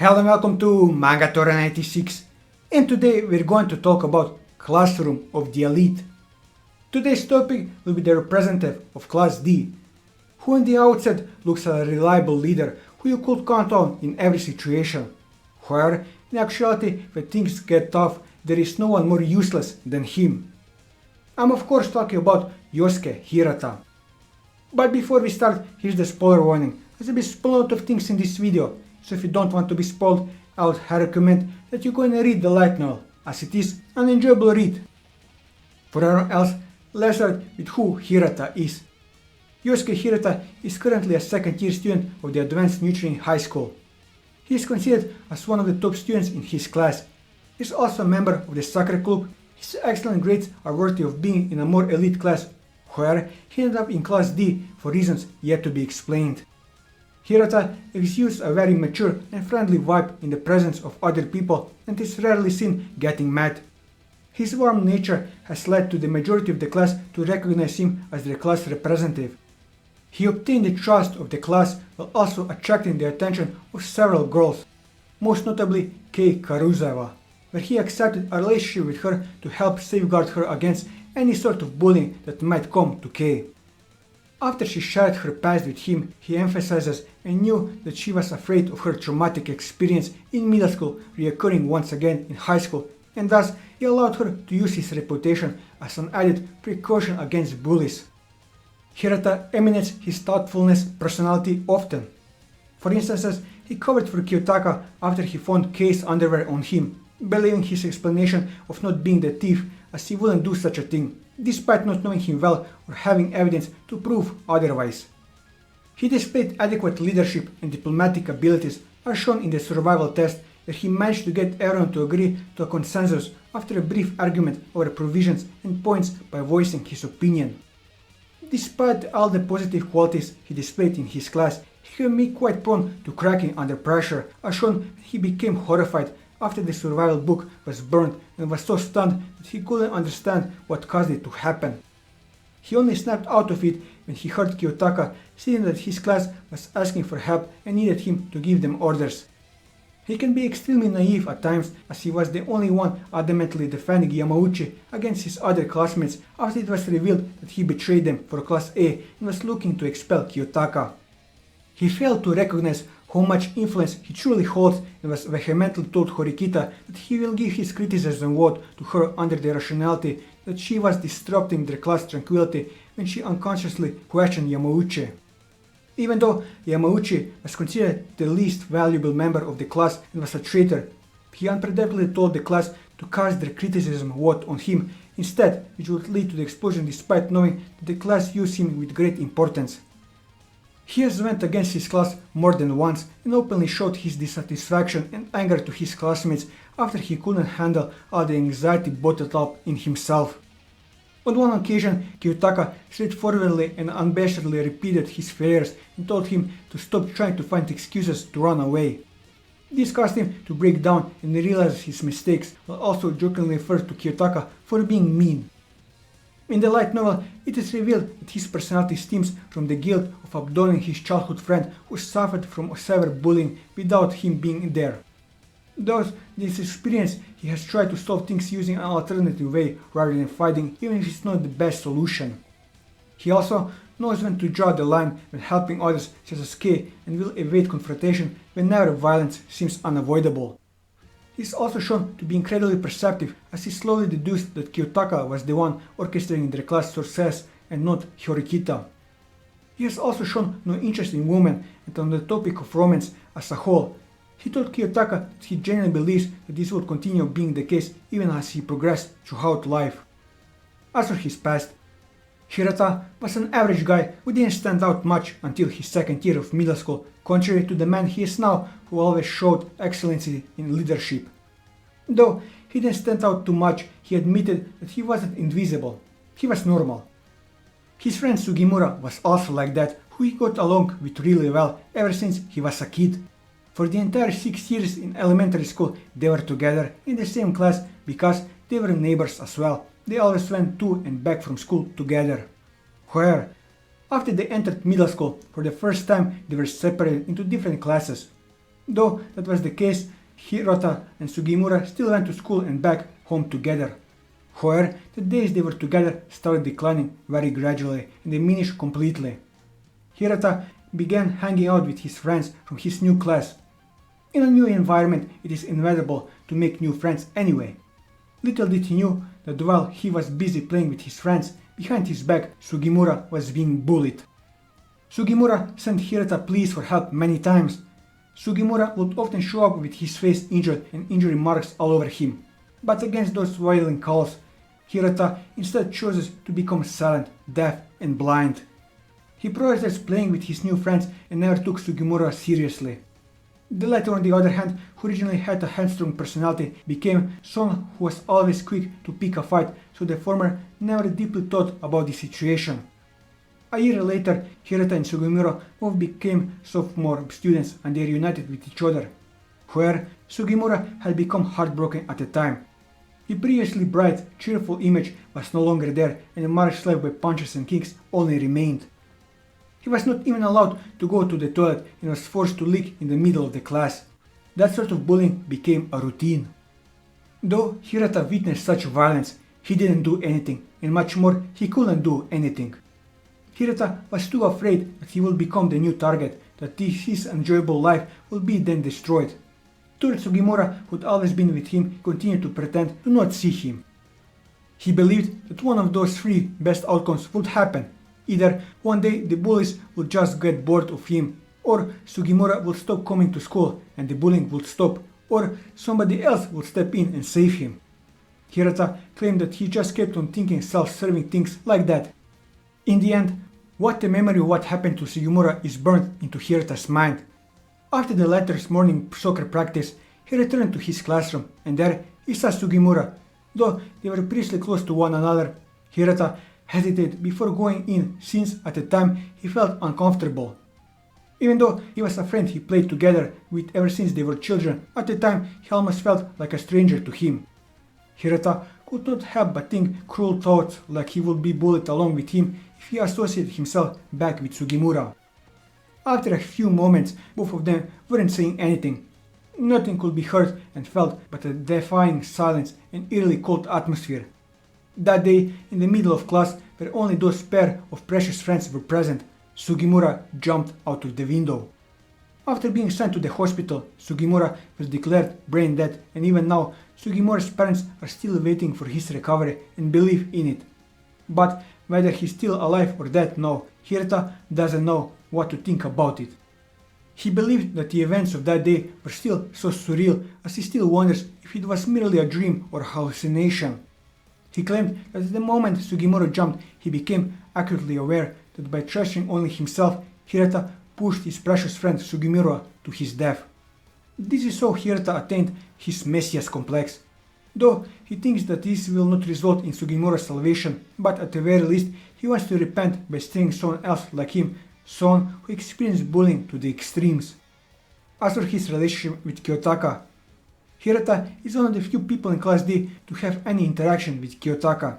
Hello and welcome to Manga 96, and today we're going to talk about Classroom of the Elite. Today's topic will be the representative of Class D, who on the outset looks like a reliable leader who you could count on in every situation. However, in actuality, when things get tough, there is no one more useless than him. I'm of course talking about Yosuke Hirata. But before we start, here's the spoiler warning. There's a bit spoiled of things in this video, so if you don't want to be spoiled, I would highly recommend that you go and read the light novel, as it is an enjoyable read. For everyone else, let's start with who Hirata is. Yosuke Hirata is currently a second-year student of the Advanced Nutrition High School. He is considered as one of the top students in his class. He is also a member of the soccer club. His excellent grades are worthy of being in a more elite class, however, he ended up in Class D for reasons yet to be explained. Hirata exudes a very mature and friendly vibe in the presence of other people and is rarely seen getting mad. His warm nature has led to the majority of the class to recognize him as their class representative. He obtained the trust of the class while also attracting the attention of several girls, most notably Kei Karuzawa, where he accepted a relationship with her to help safeguard her against any sort of bullying that might come to Kei. After she shared her past with him, he emphasizes and knew that she was afraid of her traumatic experience in middle school reoccurring once again in high school, and thus he allowed her to use his reputation as an added precaution against bullies. Hirata emanates his thoughtfulness personality often. For instance, he covered for Kiyotaka after he found Kei's underwear on him, believing his explanation of not being the thief, as he wouldn't do such a thing, despite not knowing him well or having evidence to prove otherwise. He displayed adequate leadership and diplomatic abilities as shown in the survival test, where he managed to get everyone to agree to a consensus after a brief argument over provisions and points by voicing his opinion. Despite all the positive qualities he displayed in his class, he can be quite prone to cracking under pressure, as shown he became horrified after the survival book was burned and was so stunned that he couldn't understand what caused it to happen. He only snapped out of it when he heard Kiyotaka saying that his class was asking for help and needed him to give them orders. He can be extremely naive at times, as he was the only one adamantly defending Yamauchi against his other classmates after it was revealed that he betrayed them for Class A and was looking to expel Kiyotaka. He failed to recognize how much influence he truly holds and was vehemently told Horikita that he will give his criticism vote to her under the rationality that she was disrupting their class tranquility when she unconsciously questioned Yamauchi. Even though Yamauchi was considered the least valuable member of the class and was a traitor, he unpredictably told the class to cast their criticism vote on him instead, which would lead to the explosion despite knowing that the class used him with great importance. He has went against his class more than once and openly showed his dissatisfaction and anger to his classmates after he couldn't handle all the anxiety bottled up in himself. On one occasion, Kiyotaka straightforwardly and unabashedly repeated his failures and told him to stop trying to find excuses to run away. This caused him to break down and realize his mistakes, while also jokingly referred to Kiyotaka for being mean. In the light novel, it is revealed that his personality stems from the guilt of abandoning his childhood friend who suffered from severe bullying without him being there. Thus, this experience, he has tried to solve things using an alternative way rather than fighting, even if it's not the best solution. He also knows when to draw the line when helping others such as Kei and will evade confrontation whenever violence seems unavoidable. He is also shown to be incredibly perceptive, as he slowly deduced that Kiyotaka was the one orchestrating their class success and not Horikita. He has also shown no interest in women, and on the topic of romance as a whole, he told Kiyotaka that he genuinely believes that this would continue being the case even as he progressed throughout life. As for his past, Hirata was an average guy who didn't stand out much until his second year of middle school, contrary to the man he is now, who always showed excellency in leadership. Though he didn't stand out too much, he admitted that he wasn't invisible. He was normal. His friend Sugimura was also like that, who he got along with really well ever since he was a kid. For the entire 6 years in elementary school, they were together in the same class because they were neighbors as well. They always went to and back from school together. However, after they entered middle school, for the first time they were separated into different classes. Though that was the case, Hirata and Sugimura still went to school and back home together. However, the days they were together started declining very gradually and diminished completely. Hirata began hanging out with his friends from his new class. In a new environment, it is inevitable to make new friends anyway. Little did he know that while he was busy playing with his friends, behind his back Sugimura was being bullied. Sugimura sent Hirata pleas for help many times. Sugimura would often show up with his face injured and injury marks all over him. But against those wailing calls, Hirata instead chooses to become silent, deaf and blind. He prioritized playing with his new friends and never took Sugimura seriously. The latter, on the other hand, who originally had a headstrong personality, became someone who was always quick to pick a fight, so the former never deeply thought about the situation. A year later, Hirata and Sugimura both became sophomore students and they reunited with each other. However, Sugimura had become heartbroken at the time. The previously bright, cheerful image was no longer there and the marks left by punches and kicks only remained. He was not even allowed to go to the toilet and was forced to leak in the middle of the class. That sort of bullying became a routine. Though Hirata witnessed such violence, he didn't do anything, and much more, he couldn't do anything. Hirata was too afraid that he would become the new target, that his enjoyable life would be then destroyed. Sugimura, who had always been with him, continued to pretend to not see him. He believed that one of those three best outcomes would happen. Either one day the bullies would just get bored of him, or Sugimura would stop coming to school and the bullying would stop, or somebody else would step in and save him. Hirata claimed that he just kept on thinking self-serving things like that. In the end, what the memory of what happened to Sugimura is burned into Hirata's mind. After the latter's morning soccer practice, he returned to his classroom and there he saw Sugimura. Though they were previously close to one another, Hirata hesitated before going in since at the time he felt uncomfortable. Even though he was a friend he played together with ever since they were children, at the time he almost felt like a stranger to him. Hirata could not help but think cruel thoughts like he would be bullied along with him if he associated himself back with Sugimura. After a few moments, both of them weren't saying anything. Nothing could be heard and felt but a defying silence and eerily cold atmosphere. That day, in the middle of class, where only those pair of precious friends were present, Sugimura jumped out of the window. After being sent to the hospital, Sugimura was declared brain dead, and even now, Sugimura's parents are still waiting for his recovery and believe in it. But whether he's still alive or dead now, Hirata doesn't know what to think about it. He believed that the events of that day were still so surreal as he still wonders if it was merely a dream or hallucination. He claimed that at the moment Sugimura jumped, he became acutely aware that by trashing only himself, Hirata pushed his precious friend Sugimura to his death. This is how Hirata attained his messias complex. Though he thinks that this will not result in Sugimura's salvation, but at the very least he wants to repent by staying someone else like him, someone who experienced bullying to the extremes. As for his relationship with Kiyotaka, Hirata is one of the few people in Class D to have any interaction with Kiyotaka.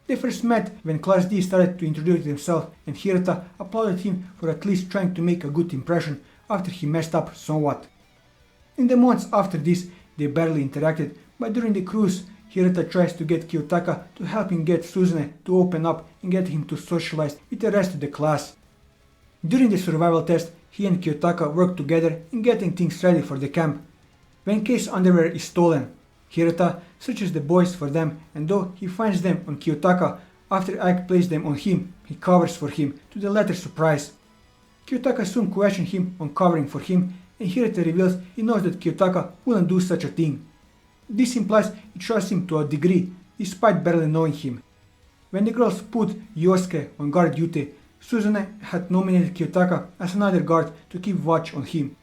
They first met when Class D started to introduce himself and Hirata applauded him for at least trying to make a good impression after he messed up somewhat. In the months after this, they barely interacted, but during the cruise, Hirata tries to get Kiyotaka to help him get Suzune to open up and get him to socialize with the rest of the class. During the survival test, he and Kiyotaka work together in getting things ready for the camp. When Kei's underwear is stolen, Hirata searches the boys for them, and though he finds them on Kiyotaka, after Ike places them on him, he covers for him, to the latter's surprise. Kiyotaka soon questions him on covering for him, and Hirata reveals he knows that Kiyotaka wouldn't do such a thing. This implies he trusts him to a degree, despite barely knowing him. When the girls put Yosuke on guard duty, Suzune had nominated Kiyotaka as another guard to keep watch on him.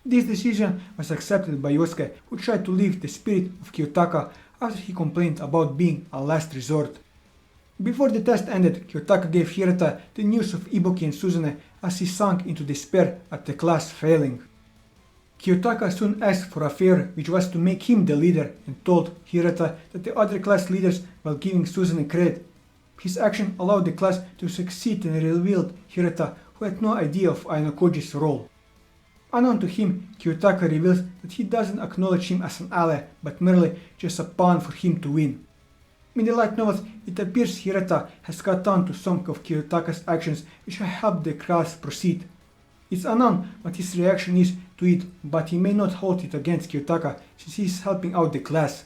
This decision was accepted by Yosuke, who tried to leave the spirit of Kiyotaka after he complained about being a last resort. Before the test ended, Kiyotaka gave Hirata the news of Ibuki and Suzune as he sank into despair at the class failing. Kiyotaka soon asked for a favor, which was to make him the leader, and told Hirata that the other class leaders were giving Suzune credit. His action allowed the class to succeed and revealed Hirata, who had no idea of Ainokoji's role. Unknown to him, Kiyotaka reveals that he doesn't acknowledge him as an ally, but merely just a pawn for him to win. In the light novels, it appears Hirata has caught on to some of Kiyotaka's actions which have helped the class proceed. It's unknown what his reaction is to it, but he may not hold it against Kiyotaka since he is helping out the class.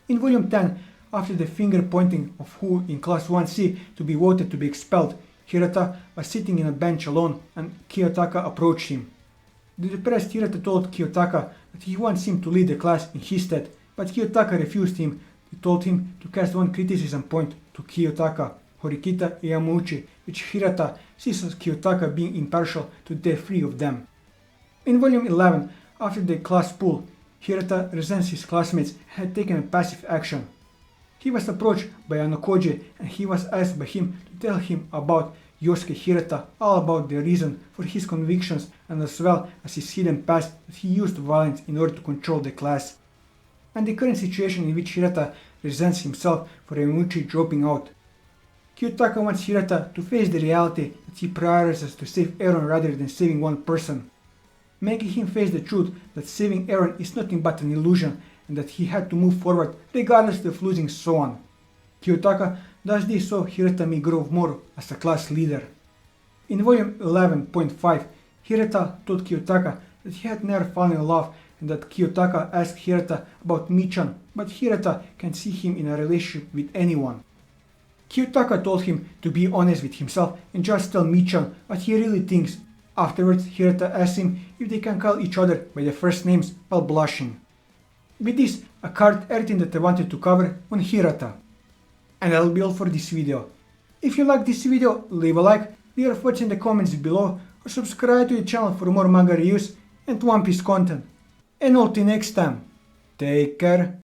In Volume 10, after the finger pointing of who in Class 1C to be voted to be expelled, Hirata was sitting in a bench alone and Kiyotaka approached him. The depressed Hirata told Kiyotaka that he wants him to lead the class in his stead, but Kiyotaka refused him. He told him to cast one criticism point to Kiyotaka, Horikita Yamauchi, which Hirata sees as Kiyotaka being impartial to the three of them. In Volume 11, after the class pool, Hirata resents his classmates and had taken a passive action. He was approached by Anokoji and he was asked by him to tell him about Yosuke Hirata, all about the reason for his convictions and as well as his hidden past that he used violence in order to control the class. And the current situation in which Hirata resents himself for Yamauchi dropping out. Kiyotaka wants Hirata to face the reality that he prioritizes to save Aaron rather than saving one person, making him face the truth that saving Aaron is nothing but an illusion and that he had to move forward regardless of losing so on. Kiyotaka does this so Hirata may grow more as a class leader. In Volume 11.5, Hirata told Kiyotaka that he had never fallen in love and that Kiyotaka asked Hirata about Michan, but Hirata can see him in a relationship with anyone. Kiyotaka told him to be honest with himself and just tell Michan what he really thinks. Afterwards, Hirata asks him if they can call each other by their first names while blushing. With this, I covered everything that I wanted to cover on Hirata. And that'll be all for this video. If you like this video, leave a like, leave your thoughts in the comments below, or subscribe to the channel for more manga reviews and One Piece content. And until next time, take care.